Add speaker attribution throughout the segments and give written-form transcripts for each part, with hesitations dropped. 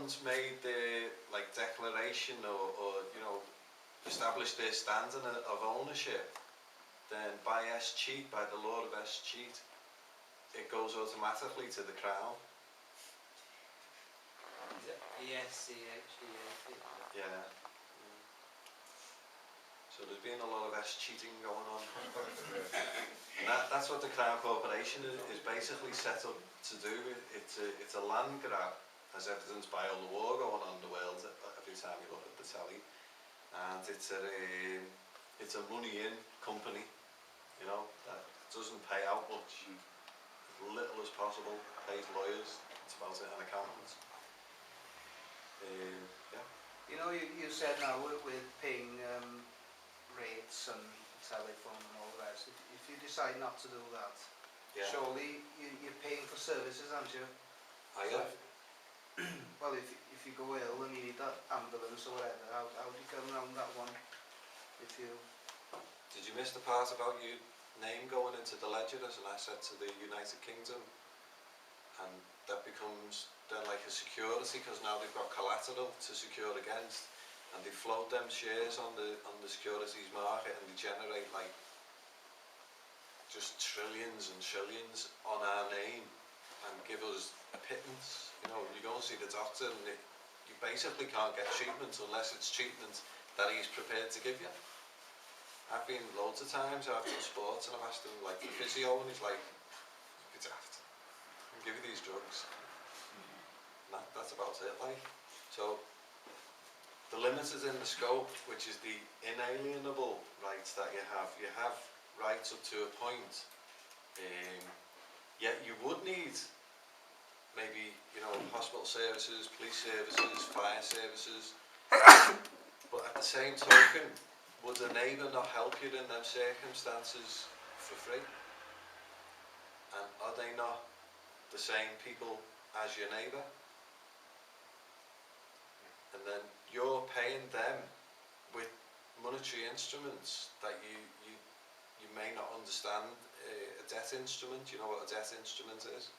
Speaker 1: ones made their like declaration or you know established their standing of ownership, then by escheat, by the law of escheat, it goes automatically to the crown.
Speaker 2: Is it ESCHEAT?
Speaker 1: Yeah. So there's been a lot of cheating going on. And that's what the Crown Corporation is basically set up to do. It's a land grab, as evidenced by all the war going on in the world every time you look at the telly. And it's a money in company, you know, that doesn't pay out much, as little as possible, pays lawyers, it's about it, and accountants. Yeah.
Speaker 3: You know, you said now with paying rates and telephone and all the rest, if you decide not to do that,
Speaker 1: Yeah.
Speaker 3: surely you're paying for services, aren't you?
Speaker 1: I have.
Speaker 3: Well, if you go ill and you need that ambulance or whatever, how do you get around that one? If you...
Speaker 1: Did you miss the part about your name going into the ledger as an asset to the United Kingdom? And that becomes then like a security, because now they've got collateral to secure against, and they float them shares on the securities market, and they generate like just trillions and trillions on our name and give us a pittance. You know, you go and see the doctor and you basically can't get treatment unless it's treatment that he's prepared to give you. I've been loads of times after sports and I've asked him like the physio, and he's like, "You're daft, I'll give you these drugs." And that's about it, like. So the limit is in the scope, which is the inalienable rights that you have. You have rights up to a point, yet you would need maybe, you know, hospital services, police services, fire services, but at the same token, would a neighbour not help you in them circumstances for free? And are they not the same people as your neighbour? And then you're paying them with monetary instruments that you may not understand. A debt instrument, you know what a debt instrument is?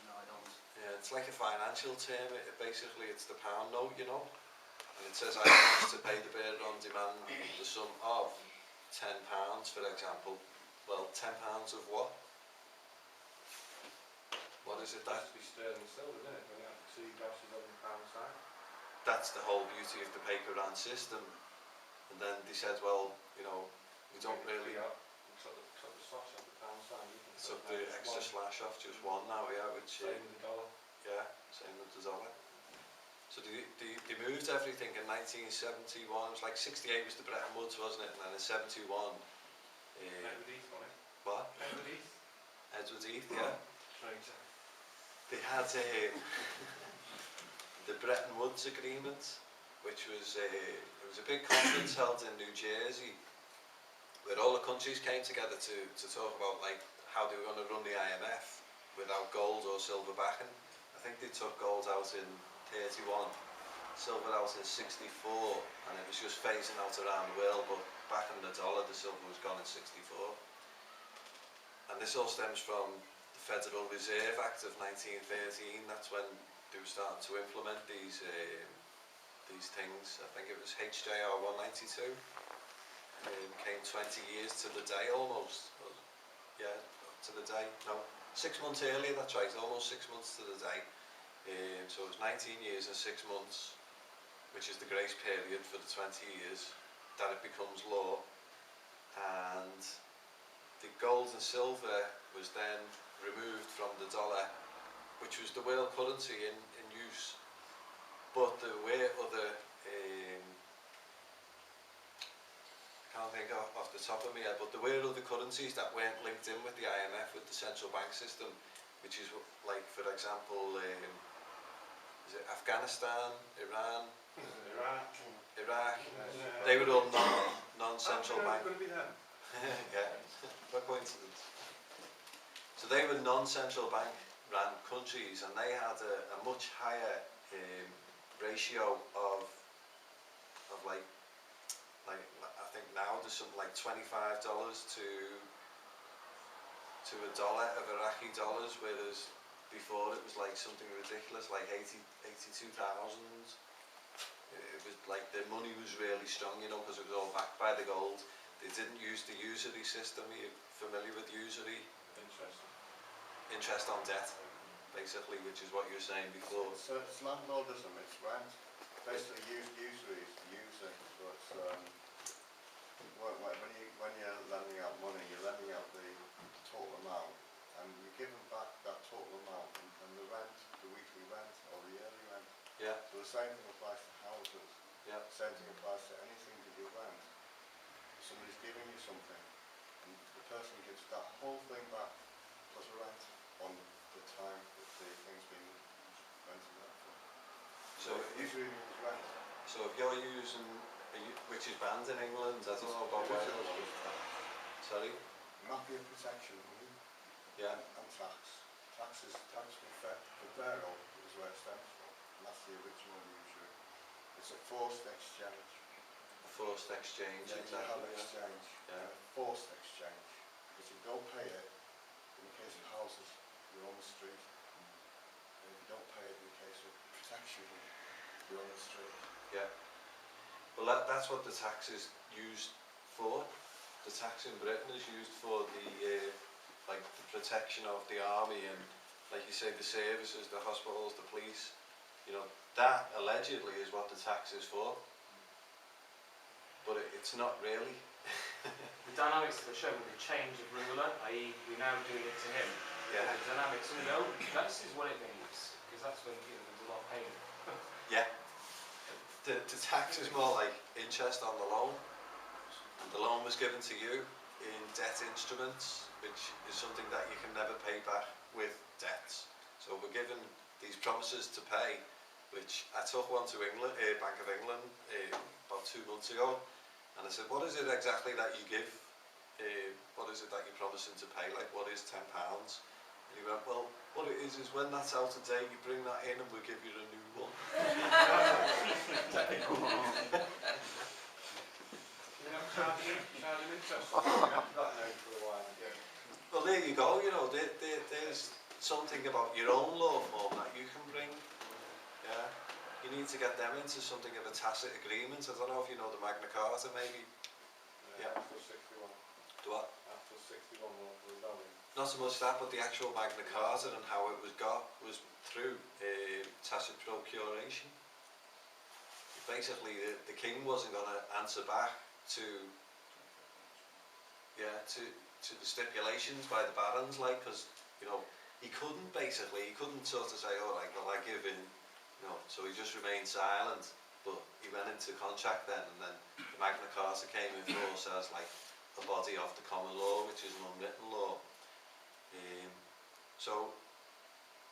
Speaker 3: No, I don't.
Speaker 1: Yeah, it's like a financial term. Basically it's the pound note, you know, and it says I promise to pay the bearer on demand the sum of £10, for example. Well, £10 of what? What is it that?
Speaker 4: That has to be sterling still, isn't it? When you have to see dashes on the pound sign.
Speaker 1: That's the whole beauty of the paper round system. And then they said, well, you know, we don't really...
Speaker 4: Took the slash off the pound sign.
Speaker 1: Took the extra slash off, just one now, yeah, which...
Speaker 4: Same with the dollar.
Speaker 1: Yeah, same with the dollar. So they moved everything in 1971. It was like 68 was the Bretton Woods, wasn't it? And then in 71...
Speaker 4: Edward Heath, wasn't it?
Speaker 1: What?
Speaker 4: Edward Heath.
Speaker 1: Edward Heath, yeah.
Speaker 4: Traitor.
Speaker 1: They had the Bretton Woods Agreement, which was it was a big conference held in New Jersey, where all the countries came together to talk about like how they were going to run the IMF without gold or silver backing. I think they took gold out in 31, silver out in 64, and it was just phasing out around the world, but backing the dollar, the silver was gone in 64. And this all stems from the Federal Reserve Act of 1913. That's when they were starting to implement these things. I think it was HJR 192. Came 20 years to the day almost. Yeah, to the day. No, 6 months earlier, that's right, almost 6 months to the day. So it was 19 years and 6 months, which is the grace period for the 20 years, that it becomes law. And the gold and silver was then removed from the dollar, which was the world currency in use. But there were other, I can't think off the top of my head, but there were other currencies that weren't linked in with the IMF, with the central bank system, which is like, for example, is it Afghanistan, Iran, Iraq? They were all non-central bank.
Speaker 4: Going to be them.
Speaker 1: Yeah, what coincidence. So they were non-central bank ran countries, and they had a much higher ratio of like I think now there's something like $25 to $1 of Iraqi dollars, whereas before it was like something ridiculous, like 82,000. It was like the money was really strong, you know, because it was all backed by the gold. They didn't use the usury system. Are you familiar with usury?
Speaker 4: Interesting.
Speaker 1: Interest on debt, basically, which is what you were saying before.
Speaker 5: So it's landlordism, it's rent. Basically, usury is using, but when you're lending out money, you're lending out the total amount, and you're giving back that total amount, and the rent, the weekly rent or the yearly rent.
Speaker 1: Yeah,
Speaker 5: So the same thing applies to houses.
Speaker 1: yeah,
Speaker 5: The same thing applies to anything that you rent. Somebody's giving you something, and the person gives that whole thing back plus a rent on the time that the thing's been rented out for.
Speaker 1: so
Speaker 5: Usually means rent.
Speaker 1: so if you're using, which is banned in England, I don't know about Wales. Sorry?
Speaker 5: Mafia protection
Speaker 1: Yeah,
Speaker 5: and tax. Tax referral is where it stems from. And that's the original usury. It's a forced exchange.
Speaker 1: a forced exchange,
Speaker 5: Yeah, you
Speaker 1: exactly.
Speaker 5: have
Speaker 1: Yeah.
Speaker 5: exchange.
Speaker 1: Yeah.
Speaker 5: Forced exchange. Because if you don't pay it, in the case of houses, you're on the street. And if you don't pay it in the case of protection, you're on the street.
Speaker 1: Yeah. Well, that's what the tax is used for. The tax in Britain is used for the like the protection of the army and, like you say, the services, the hospitals, the police. You know, that allegedly is what the tax is for. But it's not really.
Speaker 6: The dynamics of the show with the change of ruler, i.e. we're now doing it to him.
Speaker 1: Yeah.
Speaker 6: The dynamics, no, this is what it means, because that's when there's a lot of pain.
Speaker 1: Yeah. The tax is more like interest on the loan. And the loan was given to you in debt instruments, which is something that you can never pay back with debts. So we're given these promises to pay, which I took one to England, Bank of England, about 2 months ago, and I said, what is it exactly that you give? What is it that you're promising to pay? Like, what is £10? And he went, well, what it is when that's out of date, you bring that in and we'll give you a new one.
Speaker 4: You're not charging interest. You have that now for a while. Yeah.
Speaker 1: Well, there you go, you know, there's something about your own law form that you can bring. Yeah. You need to get them into something of a tacit agreement. I don't know if you know the Magna Carta, maybe. Yeah.
Speaker 4: After 61.
Speaker 1: Do what?
Speaker 4: After 61 was valid.
Speaker 1: Not so much that, but the actual Magna Carta and how it was got was through tacit procuration. Basically, the king wasn't going to answer back to the stipulations by the barons, like, because, you know, he couldn't sort of say, all right, well, I give in, you know, so he just remained silent. But he went into contract then, and then the Magna Carta came in force as like a body of the common law, which is an unwritten law. So,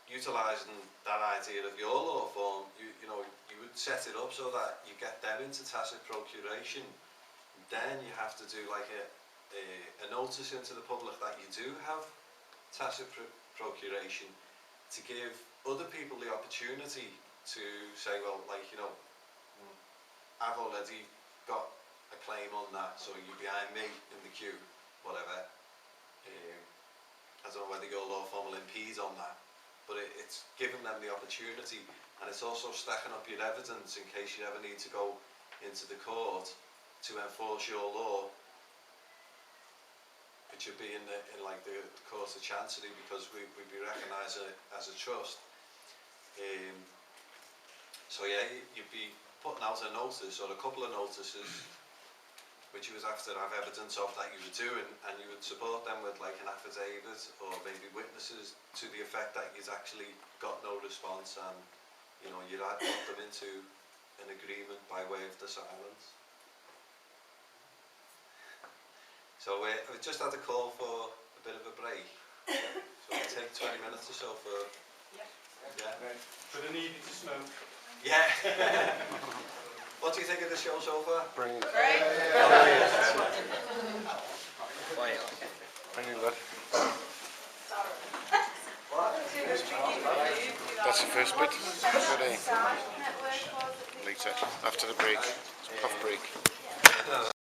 Speaker 1: utilising that idea of your law form, you know, you would set it up so that you get them into tacit procuration. Then you have to do like a notice into the public that you do have tacit procuration, to give other people the opportunity to say, well, like, you know, I've already got a claim on that, so you're behind me in the queue, whatever. I don't know whether your law form will impede on that, but it's giving them the opportunity, and it's also stacking up your evidence in case you ever need to go into the court to enforce your law. It should be in like the Court of Chancery, because we'd be recognised as a trust. So yeah, you'd be putting out a notice or a couple of notices, which you would have to have evidence of that you were doing, and you would support them with like an affidavit or maybe witnesses to the effect that you'd actually got no response, and you know, you'd put them into an agreement by way of the silence. So we just had a call for a bit of a break. So we'll take 20 minutes or so for... Yeah.
Speaker 6: For the needed to smoke.
Speaker 1: Yeah. What do you think of the show so far?
Speaker 7: Brilliant.
Speaker 8: Great.
Speaker 7: Brilliant, good. That's the first bit. Good, Later, after the break. It's a puff break.